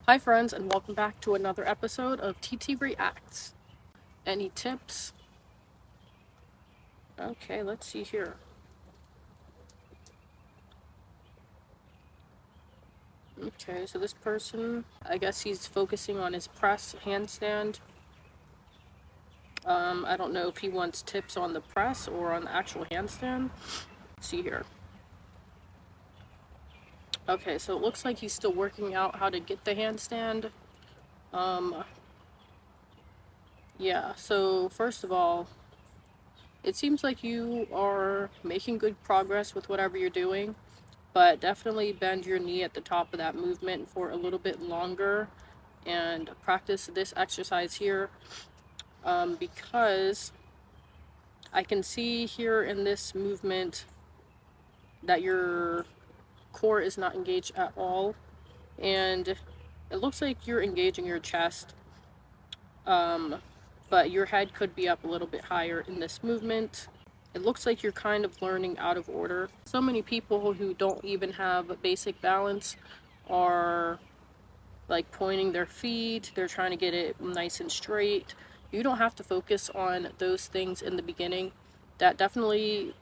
Hi friends, and welcome back to another episode of TT Reacts. Any tips? Okay, let's see here. Okay, so this person, I guess he's focusing on his press handstand. I don't know if he wants tips on the press or on the actual handstand. Let's see here. Okay, so it looks like he's still working out how to get the handstand. Yeah, so first of all, it seems like you are making good progress with whatever you're doing, but definitely bend your knee at the top of that movement for a little bit longer and practice this exercise here, because I can see here in this movement that your core is not engaged at all, and it looks like you're engaging your chest, but your head could be up a little bit higher in this movement. It looks like you're kind of learning out of order. So many people who don't even have basic balance are like pointing their feet, they're trying to get it nice and straight. You don't have to focus on those things in the beginning. That definitely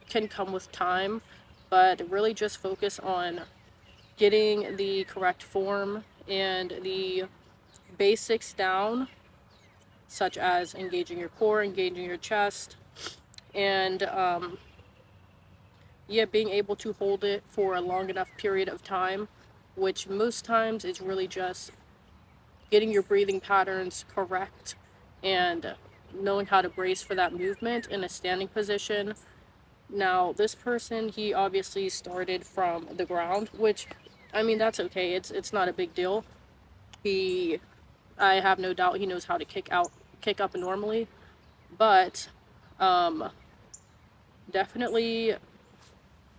can come with time, but really just focus on getting the correct form and the basics down, such as engaging your core, engaging your chest, and being able to hold it for a long enough period of time, which most times is really just getting your breathing patterns correct and knowing how to brace for that movement in a standing position. Now, this person, he obviously started from the ground, which, I mean, that's okay. It's not a big deal. I have no doubt he knows how to kick up normally, but definitely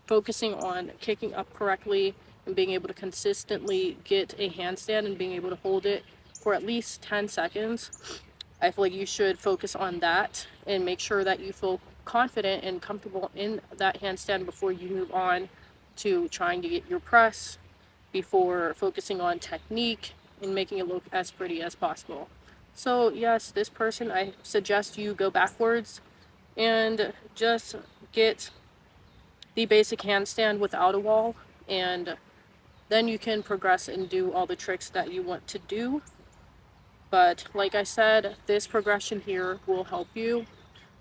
focusing on kicking up correctly and being able to consistently get a handstand and being able to hold it for at least 10 seconds. I feel like you should focus on that and make sure that you feel confident and comfortable in that handstand before you move on to trying to get your press, before focusing on technique and making it look as pretty as possible. So yes, this person, I suggest you go backwards and just get the basic handstand without a wall, and then you can progress and do all the tricks that you want to do. But like I said, this progression here will help you.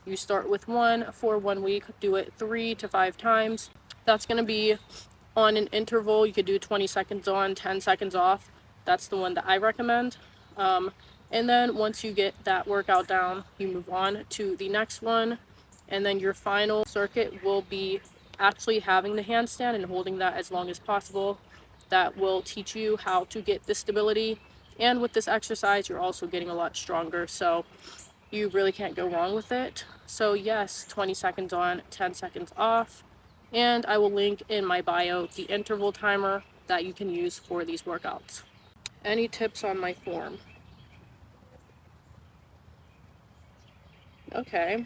You start with one for 1 week, do it 3 to 5 times. That's going to be on an interval. You could do 20 seconds on, 10 seconds off. That's the one that I recommend. And then once you get that workout down, you move on to the next one. And then your final circuit will be actually having the handstand and holding that as long as possible. That will teach you how to get the stability. And with this exercise, you're also getting a lot stronger. So you really can't go wrong with it. So yes, 20 seconds on, 10 seconds off. And I will link in my bio the interval timer that you can use for these workouts. Any tips on my form? Okay.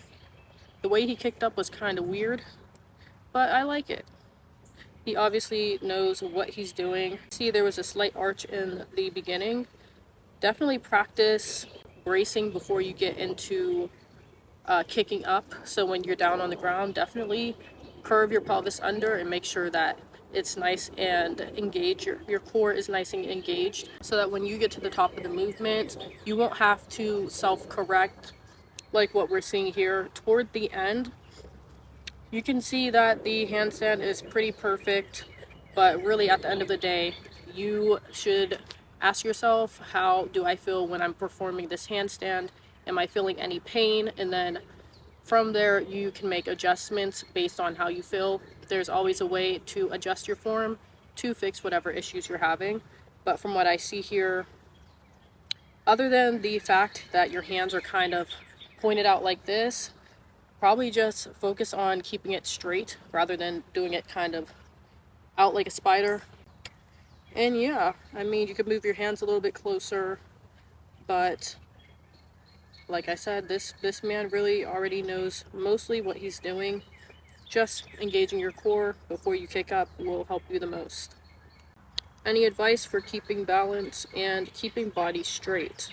The way he kicked up was kind of weird, but I like it. He obviously knows what he's doing. See, there was a slight arch in the beginning. Definitely practice bracing before you get into kicking up. So when you're down on the ground, definitely curve your pelvis under and make sure that it's nice and engaged. Your core is nice and engaged, so that when you get to the top of the movement, you won't have to self-correct like what we're seeing here. Toward the end, you can see that the handstand is pretty perfect, but really at the end of the day, you should ask yourself, how do I feel when I'm performing this handstand? Am I feeling any pain? And then from there, you can make adjustments based on how you feel. There's always a way to adjust your form to fix whatever issues you're having. But from what I see here, other than the fact that your hands are kind of pointed out like this, probably just focus on keeping it straight rather than doing it kind of out like a spider. And yeah, I mean, you could move your hands a little bit closer, but like I said, this man really already knows mostly what he's doing. Just engaging your core before you kick up will help you the most. Any advice for keeping balance and keeping body straight?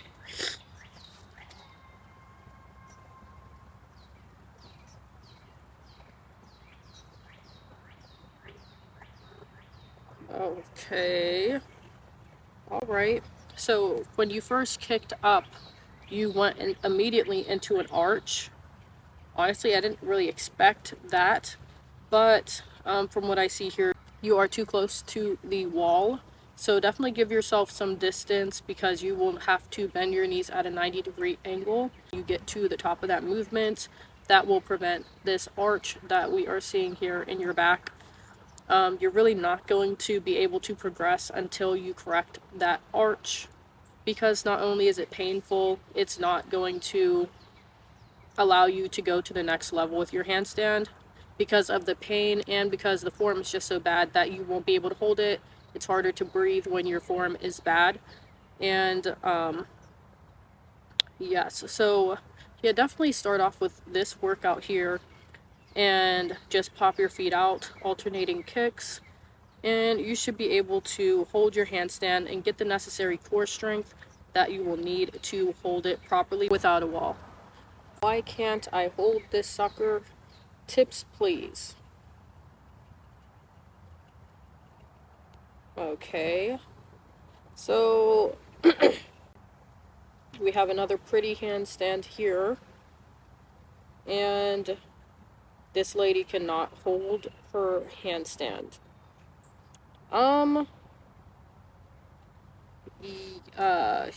Okay. All right. So when you first kicked up, you went immediately into an arch. Honestly, I didn't really expect that, but from what I see here, you are too close to the wall. So definitely give yourself some distance because you will have to bend your knees at a 90-degree angle. You get to the top of that movement. That will prevent this arch that we are seeing here in your back. You're really not going to be able to progress until you correct that arch, because not only is it painful, it's not going to allow you to go to the next level with your handstand because of the pain and because the form is just so bad that you won't be able to hold it. It's harder to breathe when your form is bad. And yes, so yeah, definitely start off with this workout here and just pop your feet out, alternating kicks, and you should be able to hold your handstand and get the necessary core strength that you will need to hold it properly without a wall. Why can't I hold this sucker? Tips, please. Okay. So we have another pretty handstand here. And this lady cannot hold her handstand.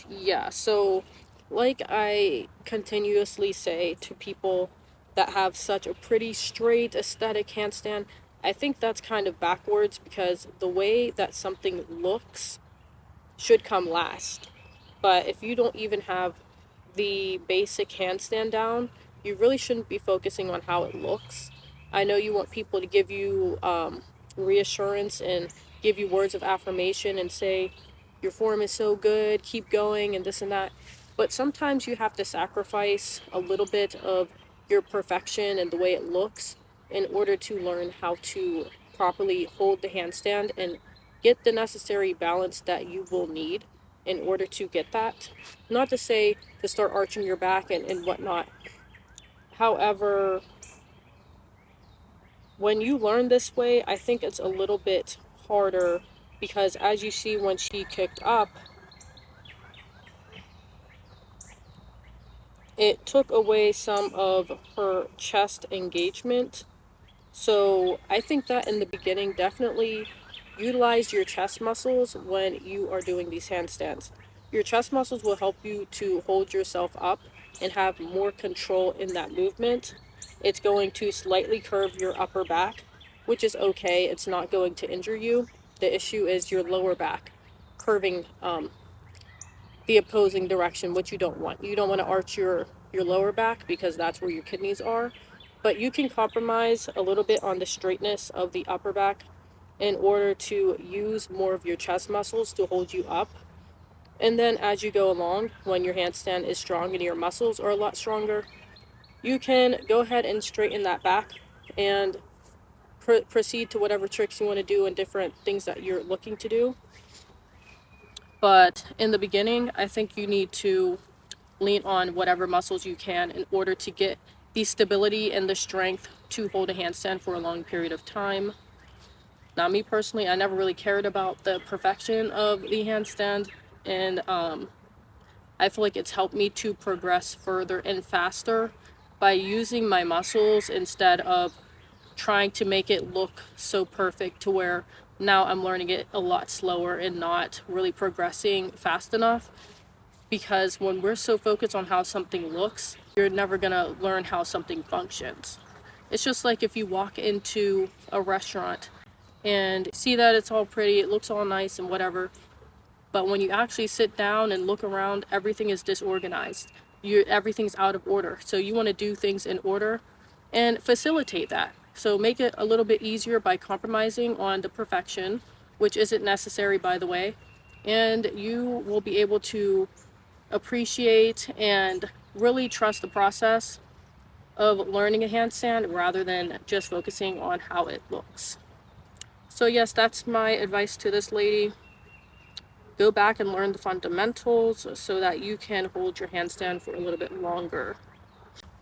Yeah, so like I continuously say to people that have such a pretty straight aesthetic handstand, I think that's kind of backwards because the way that something looks should come last. But if you don't even have the basic handstand down, you really shouldn't be focusing on how it looks. I know you want people to give you reassurance and give you words of affirmation and say, your form is so good, keep going, and this and that. But sometimes you have to sacrifice a little bit of your perfection and the way it looks in order to learn how to properly hold the handstand and get the necessary balance that you will need in order to get that. Not to say to start arching your back and whatnot. However, when you learn this way, I think it's a little bit harder because as you see when she kicked up, it took away some of her chest engagement. So I think that in the beginning, definitely utilize your chest muscles when you are doing these handstands. Your chest muscles will help you to hold yourself up and have more control in that movement. It's going to slightly curve your upper back, which is okay. It's not going to injure you. The issue is your lower back curving the opposing direction, which you don't want. You don't want to arch your lower back because that's where your kidneys are. But you can compromise a little bit on the straightness of the upper back in order to use more of your chest muscles to hold you up. And then as you go along, when your handstand is strong and your muscles are a lot stronger, you can go ahead and straighten that back and proceed to whatever tricks you want to do and different things that you're looking to do. But in the beginning, I think you need to lean on whatever muscles you can in order to get the stability and the strength to hold a handstand for a long period of time. Now, me personally, I never really cared about the perfection of the handstand, and I feel like it's helped me to progress further and faster by using my muscles instead of trying to make it look so perfect to where now I'm learning it a lot slower and not really progressing fast enough. Because when we're so focused on how something looks, you're never gonna learn how something functions. It's just like if you walk into a restaurant and see that it's all pretty, it looks all nice and whatever, but when you actually sit down and look around, everything is disorganized. Everything's out of order. So you want to do things in order and facilitate that. So make it a little bit easier by compromising on the perfection, which isn't necessary, by the way, and you will be able to appreciate and really trust the process of learning a handstand rather than just focusing on how it looks. So yes, that's my advice to this lady. go back and learn the fundamentals so that you can hold your handstand for a little bit longer.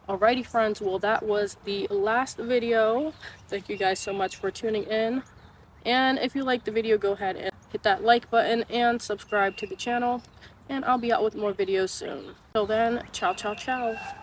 Alrighty friends, well that was the last video. Thank you guys so much for tuning in. And if you liked the video, go ahead and hit that like button and subscribe to the channel. And I'll be out with more videos soon. Till then, ciao ciao ciao.